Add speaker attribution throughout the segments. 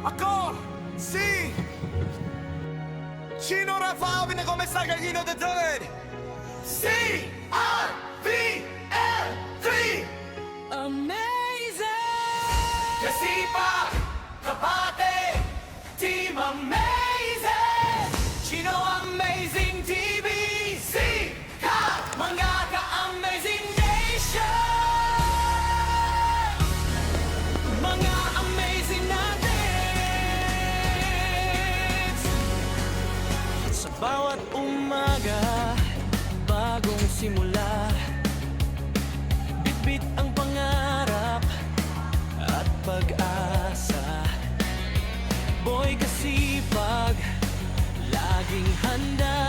Speaker 1: Ako, si Chino Rafael Pinagomesa Gallino III. CRVL3.
Speaker 2: Amazing!
Speaker 1: Kasipa, Kapate, Team Amazing. Chino Amazing TV. Ka, mga ka-amazing nation. Mga amazing natin. Sa bawat umaga, bagong simula, bitbit ang pangarap at pag-asa. Boy kasipag, laging handa.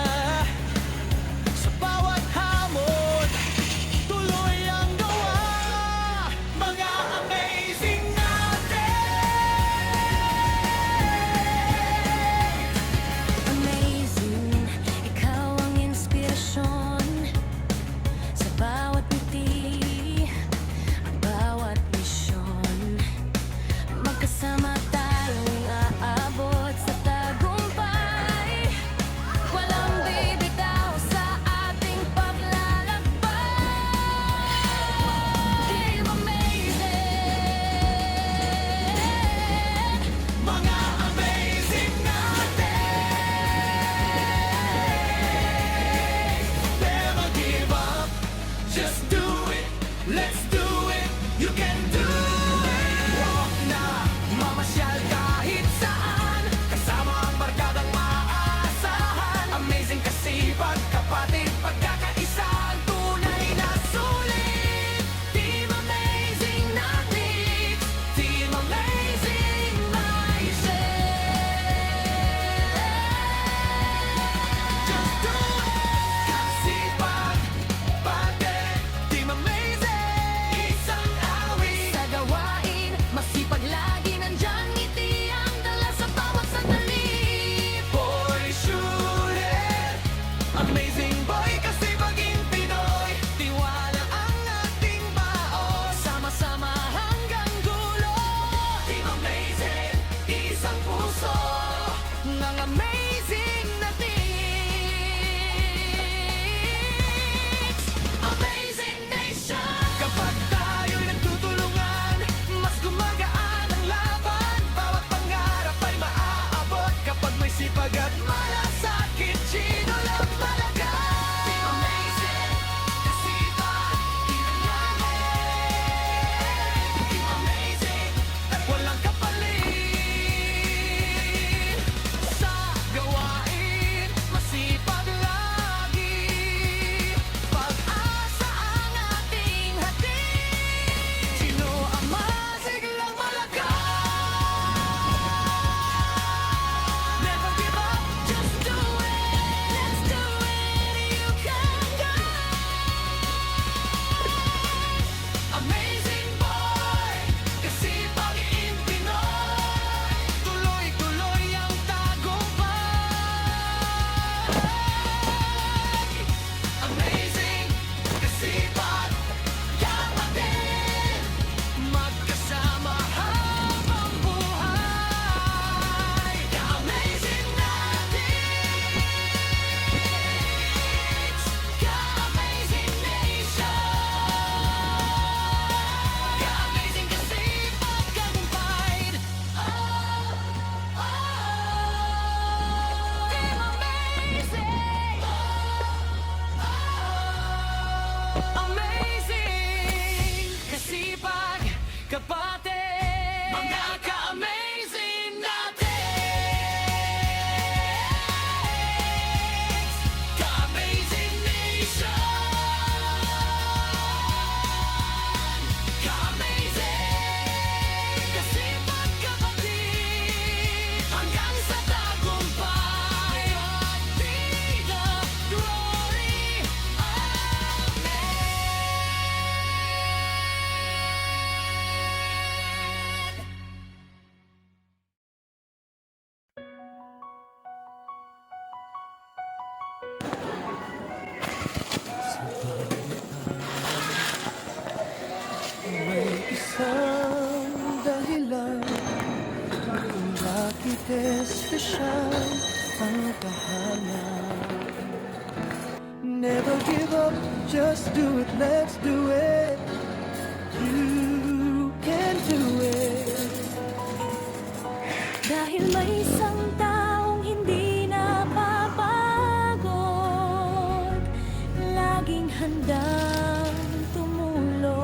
Speaker 1: Sa bawat hamon, tuloy ang gawa. Mga amazing natin.
Speaker 2: Amazing, ikaw ang inspirasyon sa bawat ngiti, ang bawat misyon. Magkasama tayong aabot sa tagumpay. Walang bibitaw sa ating paglalakbay. Team Amazing!
Speaker 1: Mga amazing natin. Never give up, just do it. Let's do it, you can do it. Huwag na mamasyal kahit saan, kasama ang barkadang maaasahan. Amazing kasipag, kapatid, pagkakaisa, ang tunay na sulit. Team Amazing natin, Team Amazing mindset. Just do it. Kasipag, pate, Team Amazing. Isang awit
Speaker 2: Sa gawain, masipag lagi nandyan ngiti ang dala sa bawat sandali.
Speaker 1: boy shooter. Amazing boy kasipag in Pinoy. Tiwala ang ating bao.
Speaker 2: Sama-sama hanggang dulo.
Speaker 1: Team Amazing, isang puso.
Speaker 2: Ng amazing na things. Amazing Nation.
Speaker 1: Kapag tayo'y nagtutulungan, mas gumagaan ang laban. Bawat pangarap ay maaabot kapag may sipag at malasakit. Chino lang talaga. Team Amazing, kasipag, kinayanin. Team Amazing, at walang kapalit. Sa gawain, masipag lagi.
Speaker 2: Pag-asa ang ating hatid.
Speaker 1: Chino Ama, siglang malaga. Never give up,
Speaker 2: Just do it. Let's do it. You can go.
Speaker 1: amazing boy. Kasipag in Pinoy. Tuloy-tuloy ang tagumpay. Amazing, kasipag, kapatid. Magkasama habang buhay. Ka-amazing natin. Ka-amazing nation. Ka-amazing kasipag, kagumpay.
Speaker 2: Team Amazing.
Speaker 1: Amazing, kasipag, kapatid. Mga ka-amazing natin. Ka-amazing nation. Ka-amazing, kasipag, kapatid. Hanggang sa tagumpay. Be the glory.
Speaker 3: May isang dahilan kung
Speaker 1: espesyal ang tahanan. Never give up, just do it, let's do it. You can do it.
Speaker 2: Dahil may isang taong hindi napapagod, laging handang tumulong.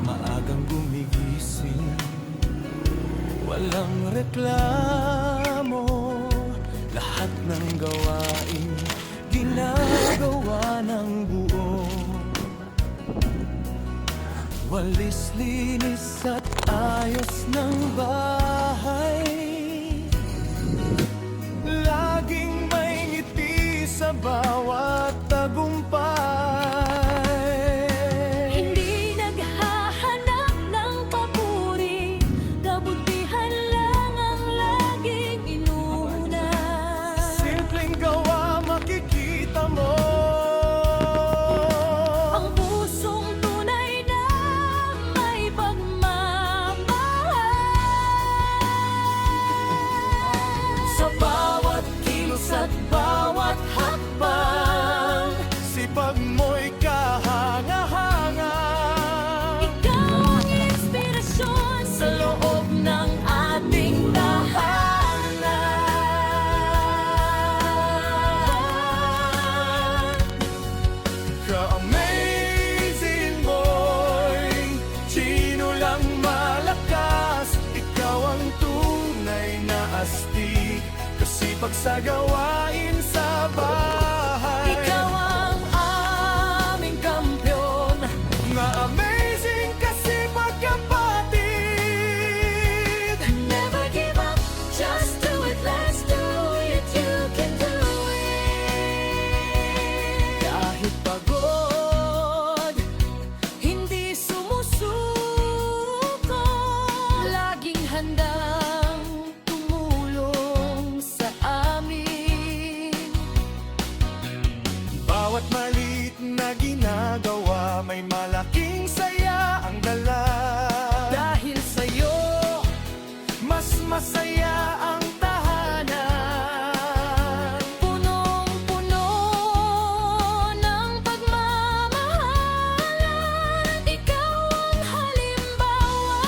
Speaker 1: Maagang gumigising, walang reklamo. Lahat ng gawain, ginagawa ng buo. Walis, linis at ayos ng bahay. Laging may ngiti sa bawat tagumpay.
Speaker 2: Hindi naghahanap ng papuri, kabutihan lang ang laging inuna.
Speaker 1: Simpleng gawa makikita mo.
Speaker 2: Ang pusong tunay na may pagmamahal.
Speaker 1: Sa bawat kilos at bawat hakbang, sipag mo'y kahanga-hanga.
Speaker 2: Ikaw ang inspirasyon
Speaker 1: Sa loob ng ating tahanan. Ka-amazing mo'y sino lang malakas. Ikaw ang tunay na astig, kasipag sa gawain sa bahay.
Speaker 2: Ikaw ang aming kampiyon.
Speaker 1: Nga amazing kasipag kapatid.
Speaker 2: Never give up, just do it, let's do it, you can do it.
Speaker 1: Kahit pagod,
Speaker 2: Hindi sumusuko, laging handang tumulong sa amin.
Speaker 1: bawat maliit na ginagawa, may malaking saya ang dala.
Speaker 2: Dahil sa'yo,
Speaker 1: Mas masaya ang tahanan.
Speaker 2: punong-puno ng pagmamahalan. Ikaw ang halimbawa.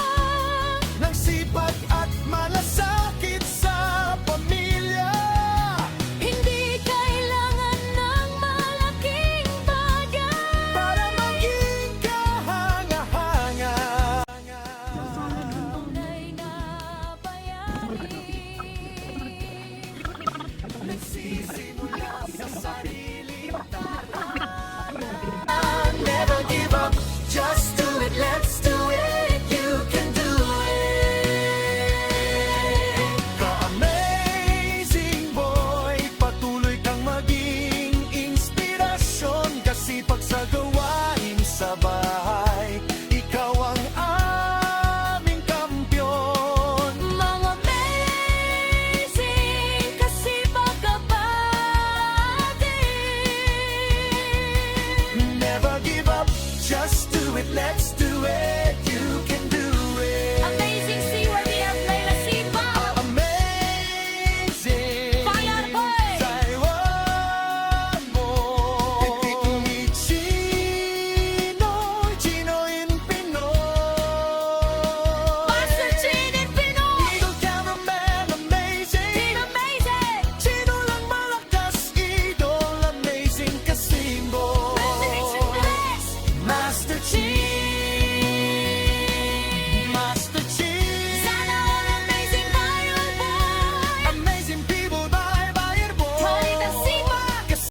Speaker 1: Ng sipag at malasakit sa pamilya.
Speaker 2: Hindi kailangan ng malaking bagay
Speaker 1: Para maging kahanga-hanga.
Speaker 2: tunay na bayani.
Speaker 1: Nagsisimula sa sariling tahanan. Never give up, just do it, let's do it. You can do it. Ka-amazing boy, patuloy kang maging inspirasyon. Kasipag sa gawain sa bahay, ikaw ang aming kampiyon.
Speaker 2: Mga amazing kasipag kapatid.
Speaker 1: Never give up, just do it, let's